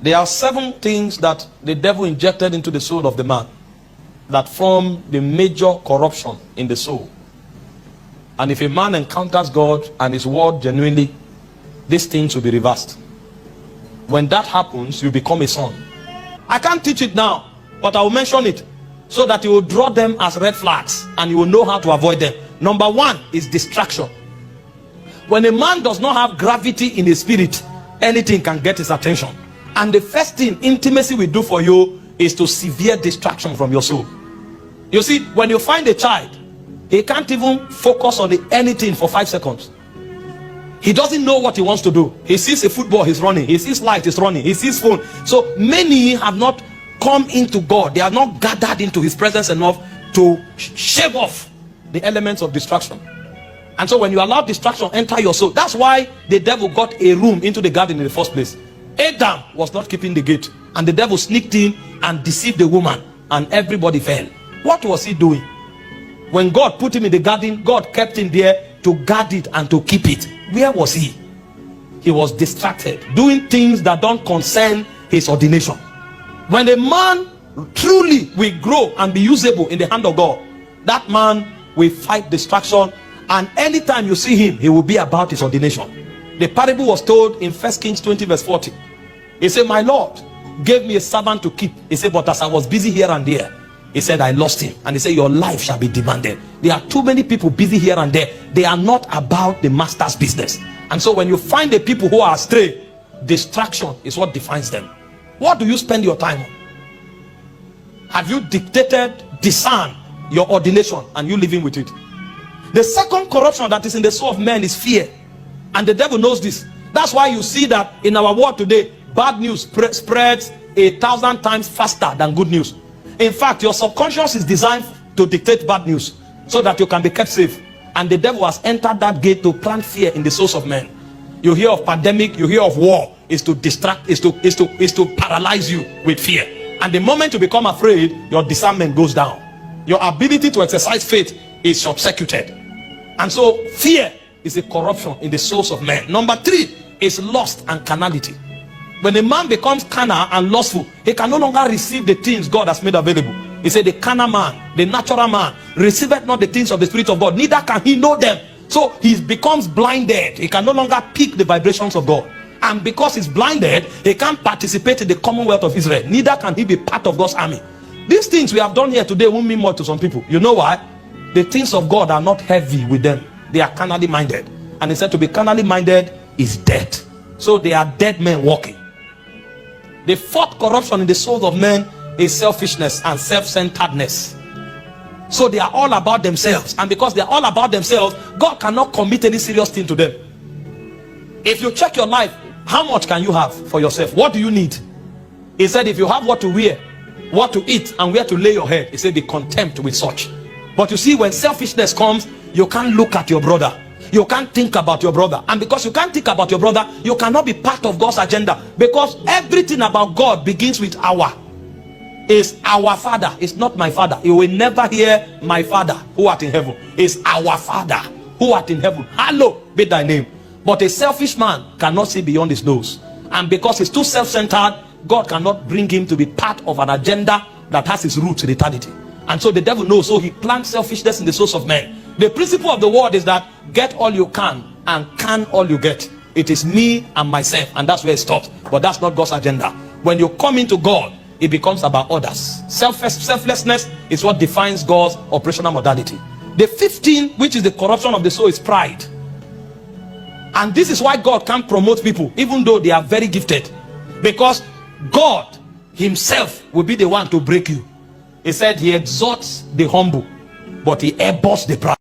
There are 7 things that the devil injected into the soul of the man that form the major corruption in the soul. And if a man encounters God and his word genuinely, these things will be reversed. When that happens, you become a son. I can't teach it now, but I will mention it so that you will draw them as red flags and you will know how to avoid them. Number 1 is distraction. When a man does not have gravity in his spirit, anything can get his attention. And the first thing intimacy will do for you is to severe distraction from your soul. You see, when you find a child, he can't even focus on anything for 5 seconds. He doesn't know what he wants to do. He sees a football, he's running. He sees light, he's running. He sees phone. So many have not come into God. They are not gathered into his presence enough to shave off the elements of distraction. And so when you allow distraction enter your soul, that's why the devil got a room into the garden in the first place. Adam was not keeping the gate, and the devil sneaked in and deceived the woman, and everybody fell. What was he doing? When God put him in the garden, God kept him there to guard it and to keep it. Where was he? He was distracted, doing things that don't concern his ordination. When a man truly will grow and be usable in the hand of God, that man will fight distraction, and anytime you see him, he will be about his ordination. The parable was told in 1 Kings 20 verse 40. He said, my Lord gave me a servant to keep. He said, but as I was busy here and there, he said, I lost him. And he said, your life shall be demanded. There are too many people busy here and there. They are not about the master's business. And so when you find the people who are astray, distraction is what defines them. What do you spend your time on? Have you discern your ordination and you living with it? The second corruption that is in the soul of man is fear. And the devil knows this. That's why you see that in our world today, bad news spreads 1,000 times faster than good news. In fact, your subconscious is designed to dictate bad news so that you can be kept safe. And the devil has entered that gate to plant fear in the souls of men. You hear of pandemic, you hear of war, is to distract, is to paralyze you with fear. And the moment you become afraid, your discernment goes down. Your ability to exercise faith is short-circuited. And so fear is a corruption in the souls of men. Number 3 is lust and carnality. When a man becomes carnal and lustful, he can no longer receive the things God has made available. He said, the carnal man, the natural man, receiveth not the things of the Spirit of God, neither can he know them. So he becomes blinded. He can no longer pick the vibrations of God. And because he's blinded, he can't participate in the commonwealth of Israel. Neither can he be part of God's army. These things we have done here today won't mean more to some people. You know why? The things of God are not heavy with them. They are carnally minded. And he said to be carnally minded is dead. So they are dead men walking. The fourth corruption in the souls of men is selfishness and self-centeredness. So they are all about themselves. And because they are all about themselves, God cannot commit any serious thing to them. If you check your life, how much can you have for yourself? What do you need? He said, if you have what to wear, what to eat, and where to lay your head, he said, be content with such. But you see, when selfishness comes, you can't look at your brother. You can't think about your brother. And because you can't think about your brother, you cannot be part of God's agenda. Because everything about God begins with our. Is our Father. It's not my Father. You will never hear my Father who art in heaven. It's our Father who art in heaven. Hallowed be thy name. But a selfish man cannot see beyond his nose. And because he's too self-centered, God cannot bring him to be part of an agenda that has its roots in eternity. And so the devil knows, so he plants selfishness in the souls of men. The principle of the word is that get all you can and can all you get. It is me and myself, and that's where it stops. But that's not God's agenda. When you come into God, it becomes about others. Selflessness is what defines God's operational modality. The 15th, which is the corruption of the soul, is pride. And this is why God can't promote people even though they are very gifted, because God himself will be the one to break you. He said he exalts the humble, but he abhors the proud.